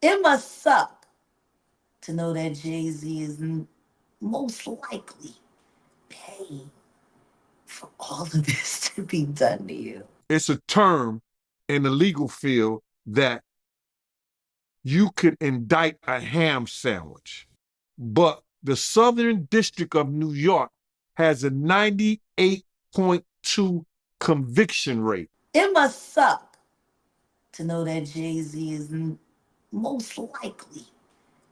It must suck to know that Jay-Z is most likely paying for all of this to be done to you. It's a term in the legal field that you could indict a ham sandwich. But the Southern District of New York has a 98.2 conviction rate. It must suck to know that Jay-Z is most likely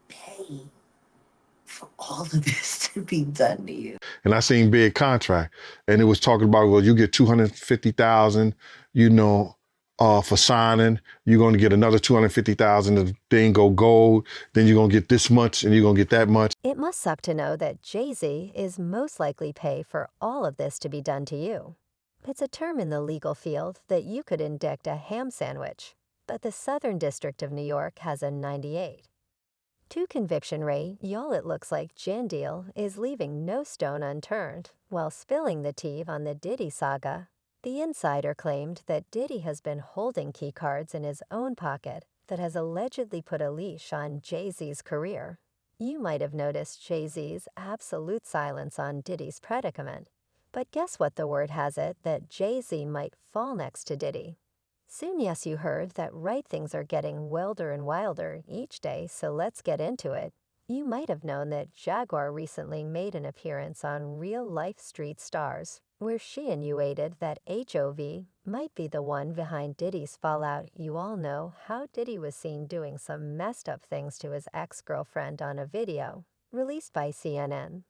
paying for all of this to be done to you. And I seen big contract, and it was talking about, well, you get 250,000, you know, for signing. You're going to get another 250,000 if thing go gold. Then you're going to get this much, and you're going to get that much. It must suck to know that Jay-Z is most likely pay for all of this to be done to you. It's a term in the legal field that you could indict a ham sandwich, but the Southern District of New York has a 98. To conviction rate, y'all, it looks like Jan Deal is leaving no stone unturned while spilling the tea on the Diddy saga. The insider claimed that Diddy has been holding key cards in his own pocket that has allegedly put a leash on Jay-Z's career. You might have noticed Jay-Z's absolute silence on Diddy's predicament. But guess what, the word has it that Jay-Z might fall next to Diddy. Soon, yes, you heard that right things are getting wilder and wilder each day, so let's get into it. You might have known that Jaguar recently made an appearance on Real Life Street Stars, where she insinuated that HOV might be the one behind Diddy's fallout. You all know how Diddy was seen doing some messed up things to his ex-girlfriend on a video released by CNN.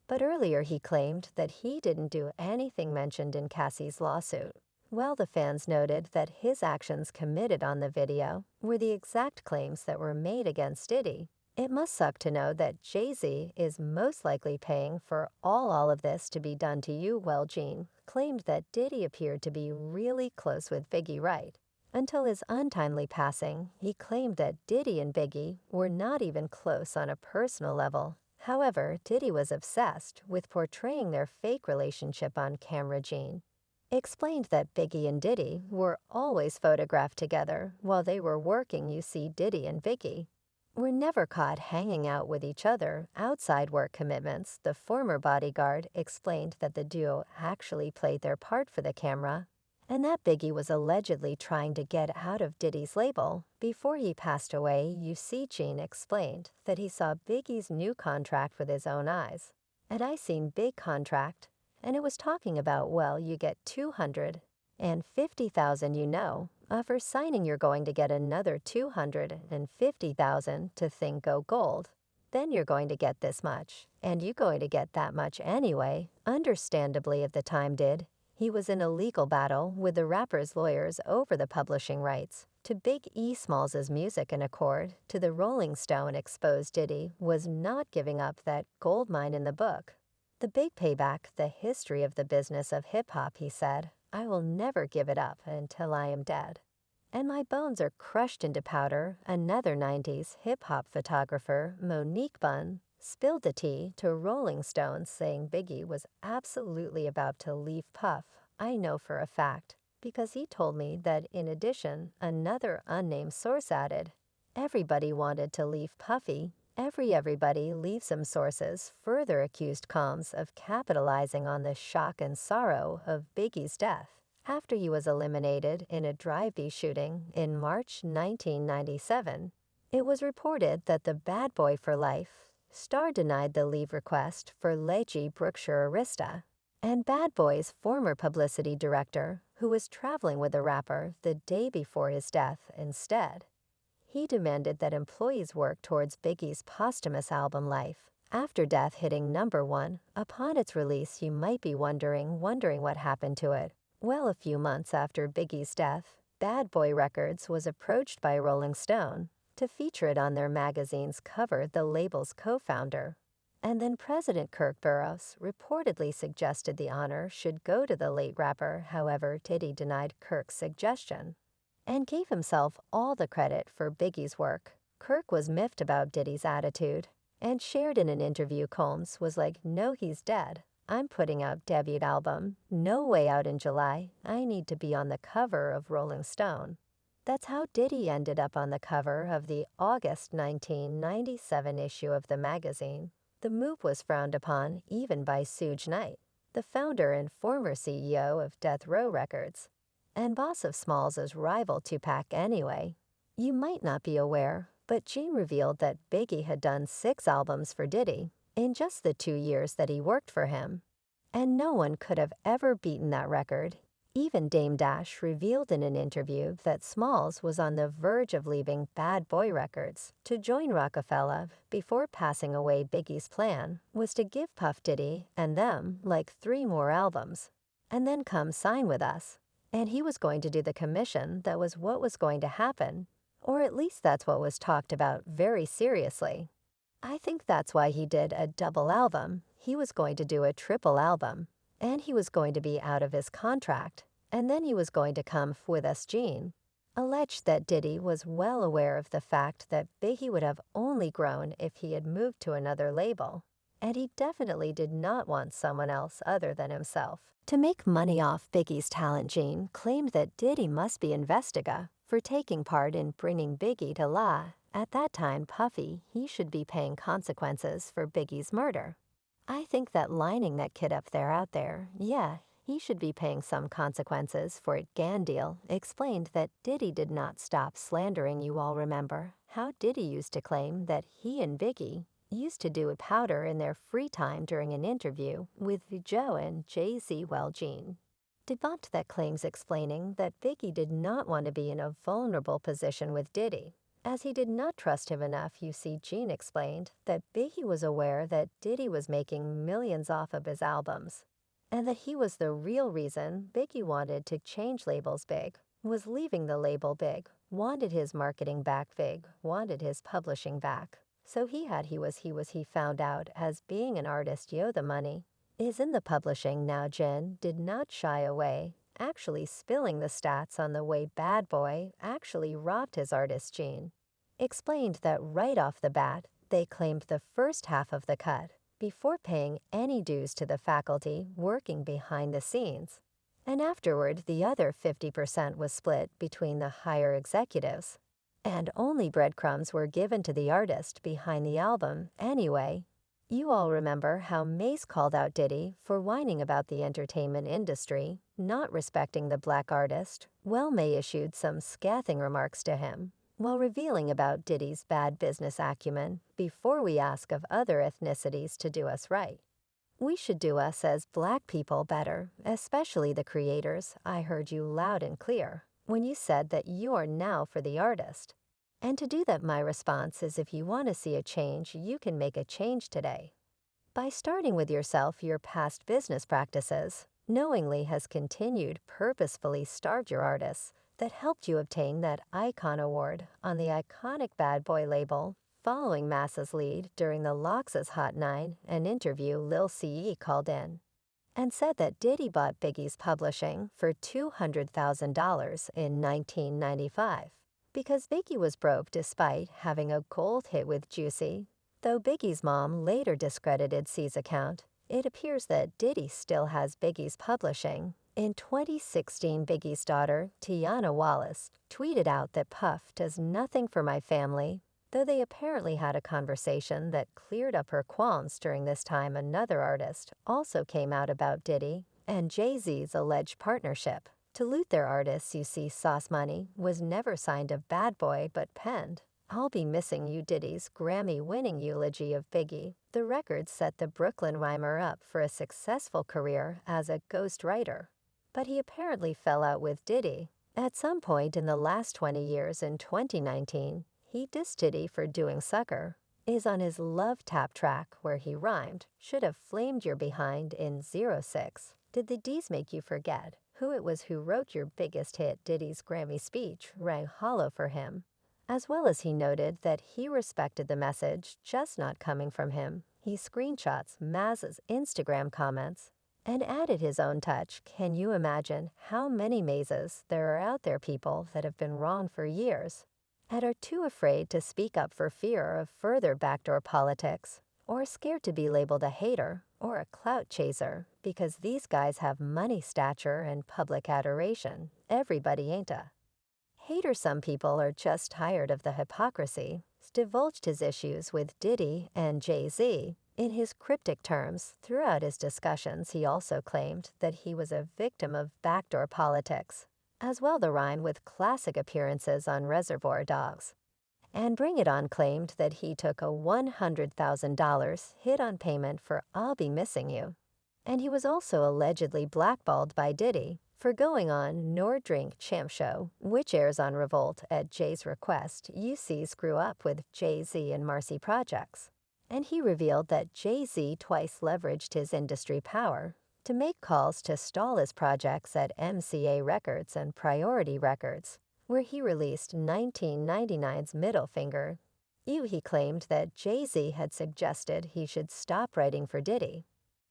But earlier he claimed that he didn't do anything mentioned in Cassie's lawsuit. Well, the fans noted that his actions committed on the video were the exact claims that were made against Diddy. It must suck to know that Jay-Z is most likely paying for all of this to be done to you. Well, Gene claimed that Diddy appeared to be really close with Biggie right. Until his untimely passing, he claimed that Diddy and Biggie were not even close on a personal level. However, Diddy was obsessed with portraying their fake relationship on camera. Gene explained that Biggie and Diddy were always photographed together while they were working. You see, Diddy and Biggie were never caught hanging out with each other outside work commitments. The former bodyguard explained that the duo actually played their part for the camera, and that Biggie was allegedly trying to get out of Diddy's label before he passed away. You see, Gene explained that he saw Biggie's new contract with his own eyes. And I seen big contract, and it was talking about, well, you get 250,000, you know, for signing you're going to get another 250,000 to think go gold. Then you're going to get this much, and you're going to get that much anyway. Understandably, at the time he was in a legal battle with the rapper's lawyers over the publishing rights to Big E Smalls' music. In accord to the Rolling Stone exposed Diddy was not giving up that gold mine in the book. The big payback, the history of the business of hip-hop, he said. I will never give it up until I am dead. And my bones are crushed into powder. Another 90s hip-hop photographer, Monique Bunn, spilled the tea to Rolling Stone, saying Biggie was absolutely about to leave Puff. I know for a fact, because he told me that in addition, another unnamed source added, everybody wanted to leave Puffy. Everybody leaves him. Sources further accused Combs of capitalizing on the shock and sorrow of Biggie's death after he was eliminated in a drive-by shooting in March 1997. It was reported that the Bad Boy for Life star denied the leave request for Leji Brookshire Arista, and Bad Boy's former publicity director, who was traveling with the rapper the day before his death instead. He demanded that employees work towards Biggie's posthumous album Life. After Death hitting #1 upon its release, you might be wondering what happened to it. Well, a few months after Biggie's death, Bad Boy Records was approached by Rolling Stone to feature it on their magazine's cover. The label's co-founder and then President Kirk Burroughs reportedly suggested the honor should go to the late rapper. However, Diddy denied Kirk's suggestion and gave himself all the credit for Biggie's work. Kirk was miffed about Diddy's attitude and shared in an interview. Combs was like, no, he's dead. I'm putting out debut album, No Way Out in July. I need to be on the cover of Rolling Stone. That's how Diddy ended up on the cover of the August 1997 issue of the magazine. The move was frowned upon even by Suge Knight, the founder and former CEO of Death Row Records, and boss of Smalls' rival Tupac anyway. You might not be aware, but Gene revealed that Biggie had done 6 albums for Diddy in just the 2 years that he worked for him. And no one could have ever beaten that record. Even Dame Dash revealed in an interview that Smalls was on the verge of leaving Bad Boy Records to join Rockefeller before passing away. Biggie's plan was to give Puff Diddy and them like 3 more albums, and then come sign with us. And he was going to do the commission. That was what was going to happen, or at least that's what was talked about very seriously. I think that's why he did a double album. He was going to do a triple album, and he was going to be out of his contract, and then he was going to come with us. Gene alleged that Diddy was well aware of the fact that Biggie would have only grown if he had moved to another label, and he definitely did not want someone else other than himself to make money off Biggie's talent. Gene claimed that Diddy must be investiga for taking part in bringing Biggie to law. At that time, Puffy, he should be paying consequences for Biggie's murder. I think that lining that kid up there out there, yeah, he should be paying some consequences for it. Gandil explained that Diddy did not stop slandering. You all remember how Diddy used to claim that he and Biggie used to do a powder in their free time during an interview with Joe and JayZ. Well, Gene debunked that claims, explaining that Biggie did not want to be in a vulnerable position with Diddy, as he did not trust him enough. You see, Gene explained that Biggie was aware that Diddy was making millions off of his albums, and that he was the real reason Biggie wanted to change labels. Big was leaving the label. Big wanted his marketing back. Big wanted his publishing back. So he found out as being an artist. The money is in the publishing. Now Jen did not shy away, actually spilling the stats on the way Bad Boy actually robbed his artist. Gene explained that right off the bat, they claimed the first half of the cut before paying any dues to the faculty working behind the scenes, and afterward the other 50% was split between the higher executives, and only breadcrumbs were given to the artist behind the album anyway. You all remember how Mace called out Diddy for whining about the entertainment industry not respecting the black artist. Well, May issued some scathing remarks to him while revealing about Diddy's bad business acumen. Before we ask of other ethnicities to do us right, we should do us as black people better, especially the creators. I heard you loud and clear when you said that you are now for the artist. And to do that, my response is, if you want to see a change, you can make a change today by starting with yourself. Your past business practices knowingly has continued purposefully starved your artists that helped you obtain that Icon Award on the iconic Bad Boy label. Following Massa's lead during the Lox's Hot 9, an interview, Lil C.E. called in and said that Diddy bought Biggie's publishing for $200,000 in 1995 because Biggie was broke despite having a gold hit with Juicy. Though Biggie's mom later discredited C's account, it appears that Diddy still has Biggie's publishing. In 2016, Biggie's daughter, Tiana Wallace, tweeted out that Puff does nothing for my family, though they apparently had a conversation that cleared up her qualms. During this time, another artist also came out about Diddy and Jay-Z's alleged partnership to loot their artists. You see, Sauce Money was never signed of Bad Boy but penned "I'll Be Missing You," Diddy's Grammy-winning eulogy of Biggie. The record set the Brooklyn rhymer up for a successful career as a ghostwriter, but he apparently fell out with Diddy at some point in the last 20 years. In 2019, he dissed Diddy for doing Sucker is on his Love Tap track, where he rhymed "should have flamed your behind" in 06. Did the D's make you forget who it was who wrote your biggest hit? Diddy's Grammy speech rang hollow for him, as well as he noted that he respected the message just not coming from him. He screenshots Maz's Instagram comments and added his own touch. Can you imagine how many Mazes there are out there, people that have been wrong for years and are too afraid to speak up for fear of further backdoor politics, or scared to be labeled a hater or a clout chaser, because these guys have money, stature, and public adoration. Everybody ain't a Hater some people are just tired of the hypocrisy, divulged his issues with Diddy and Jay-Z in his cryptic terms. Throughout his discussions, he also claimed that he was a victim of backdoor politics, as well the rhyme with classic appearances on Reservoir Dogs. And Bring It On claimed that he took a $100,000 hit-on payment for I'll Be Missing You. And he was also allegedly blackballed by Diddy for going on Nor Drink Champ Show, which airs on Revolt at Jay's request. You see Screw Up with Jay-Z and Marcy Projects. And he revealed that Jay-Z twice leveraged his industry power to make calls to stall his projects at MCA Records and Priority Records, where he released 1999's Middle Finger. He claimed that Jay-Z had suggested he should stop writing for Diddy,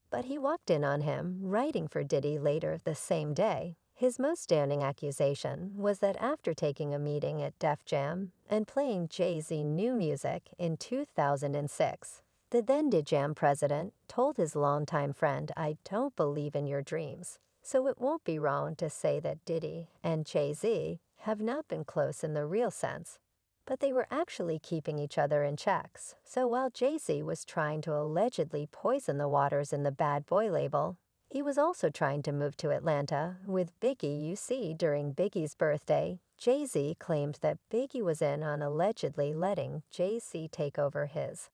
but he walked in on him writing for Diddy later the same day. His most standing accusation was that after taking a meeting at Def Jam and playing Jay-Z new music in 2006, the then Def Jam president told his longtime friend, "I don't believe in your dreams." So it won't be wrong to say that Diddy and Jay-Z have not been close in the real sense, but they were actually keeping each other in checks. So while Jay-Z was trying to allegedly poison the waters in the Bad Boy label, he was also trying to move to Atlanta with Biggie. You see, during Biggie's birthday, Jay-Z claimed that Biggie was in on allegedly letting Jay-Z take over his